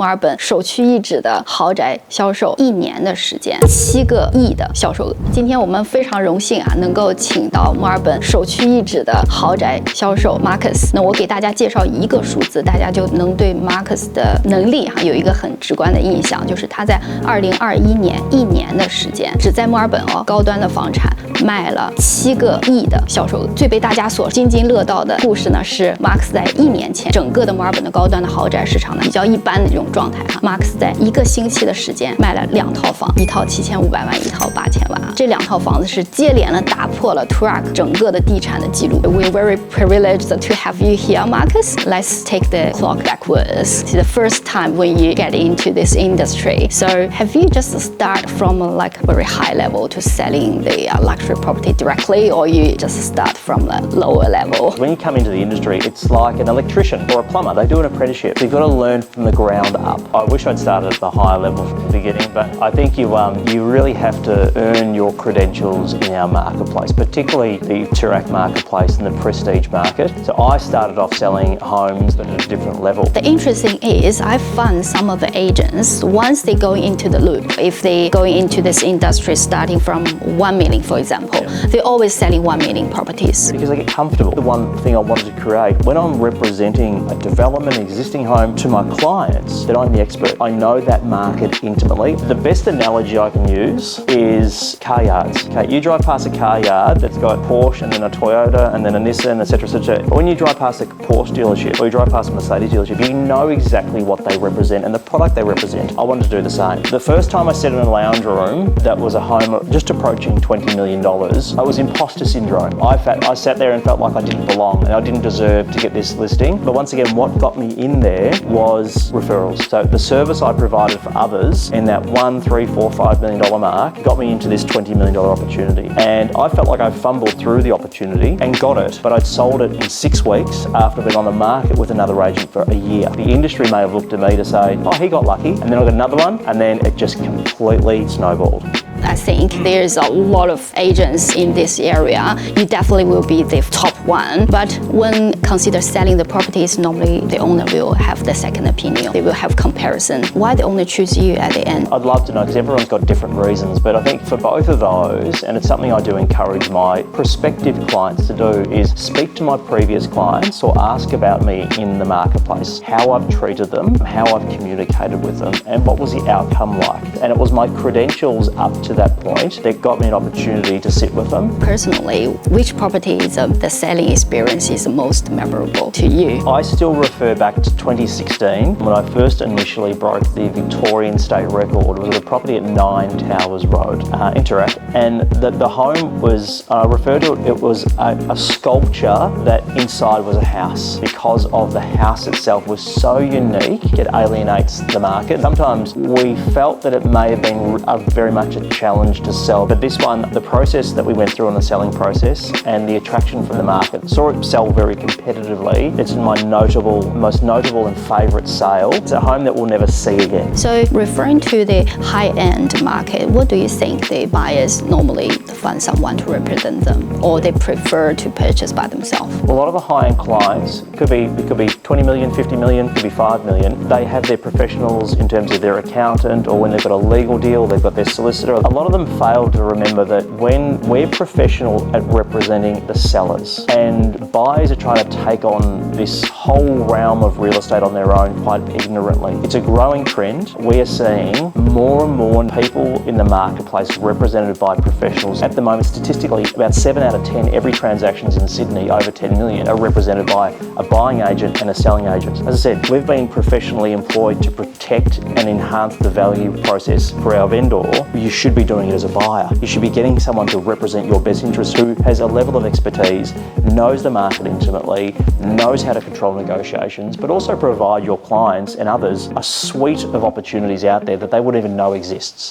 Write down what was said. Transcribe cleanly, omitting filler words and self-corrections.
墨尔本首屈一指的豪宅销售1年的时间，7个亿的销售额。今天我们非常荣幸能够请到墨尔本首屈一指的豪宅销售 Marcus。那我给大家介绍一个数字，大家就能对 Marcus 的能力有一个很直观的印象，就是他在2021年1年的时间，只在墨尔本高端的房产卖了7个亿的销售额。最被大家所津津乐道的故事呢，是 Marcus 在1年前，整个的墨尔本的高端的豪宅市场呢比较一般的这种状态Marcus 在1个星期的时间卖了2套房，一套7500万，一套8000万。这2套房子是接连的打破了 Toorak 整个的地产的记录。We're very privileged to have you here, Marcus. Let's take the clock backwards. It's the first time when you get into this industry. So have you just start from like a very high level to selling the luxury property directly, or you just start from a lower level? When you come into the industry, it's like an electrician or a plumber. They do an apprenticeship. You've got to learn from the ground up. I wish I'd started at the higher level from the beginning, but I think you really have to earn your credentials in our marketplace, particularly the Toorak marketplace and the prestige market. So I started off selling homes but at a different level. The interesting is I found some of the agents, once they go into the loop, if they go into this industry starting from 1 million, for example, they're always selling 1 million properties. Because they get comfortable. The one thing I wanted to create, when I'm representing a development, an existing home to my clients, that I'm the expert. I know that market intimately. The best analogy I can use is car yards. Okay, you drive past a car yard that's got Porsche and then a Toyota and then a Nissan, etc., etc. When you drive past a Porsche dealership or you drive past a Mercedes dealership, you know exactly what they represent and the product they represent. I wanted to do the same. The first time I sat in a lounge room that was a home just approaching $20 million, it was imposter syndrome. I sat there and felt like I didn't belong and I didn't deserve to get this listing. But once again, what got me in there was referrals. So the service I provided for others in that $1, $3, $4, $5 million mark got me into this $20 million opportunity. And I felt like I fumbled through the opportunity and got it, but I'd sold it in 6 weeks after being on the market with another agent for a year. The industry may have looked at me to say, oh, he got lucky, and then I got another one, and then it just completely snowballed. I think there's a lot of agents in this area. You definitely will be the top one. But when consider selling the properties, normally the owner will have the second opinion. They will have comparison. Why the owner choose you at the end? I'd love to know because everyone's got different reasons. But I think for both of those, and it's something I do encourage my prospective clients to do, is speak to my previous clients or ask about me in the marketplace, how I've treated them, how I've communicated with them, and what was the outcome like. And it was my credentials up to that point that got me an opportunity to sit with them. Personally, which properties the selling experience is most memorable to you? I still refer back to 2016 when I first initially broke the Victorian state record. It was a property at 9 Towers Road in Toorak, and the home was, I refer to it, it was a sculpture that inside was a house. Because of the house itself was so unique, it alienates the market. Sometimes we felt that it may have been very much a challenge to sell, but this one, the process that we went through on the selling process and the attraction from the market, saw it sell very competitively. It's my most notable and favourite sale. It's a home that we'll never see again. So referring to the high-end market, what do you think the buyers normally find someone to represent them, or they prefer to purchase by themselves? A lot of the high-end clients, it could be 20 million, 50 million, could be 5 million. They have their professionals in terms of their accountant, or when they've got a legal deal, they've got their solicitor. A lot of them fail to remember that when we're professional at representing the sellers, and buyers are trying to take on this whole realm of real estate on their own quite ignorantly. It's a growing trend. We are seeing more and more people in the marketplace represented by professionals. At the moment, statistically, about 7 out of 10 every transactions in Sydney over 10 million are represented by a buying agent and a selling agent. As I said, we've been professionally employed to protect and enhance the value process for our vendor. You should be doing it as a buyer. You should be getting someone to represent your best interests who has a level of expertise, knows the market intimately, knows how to control negotiations, but also provide your clients and others a suite of opportunities out there that they wouldn't even know exists.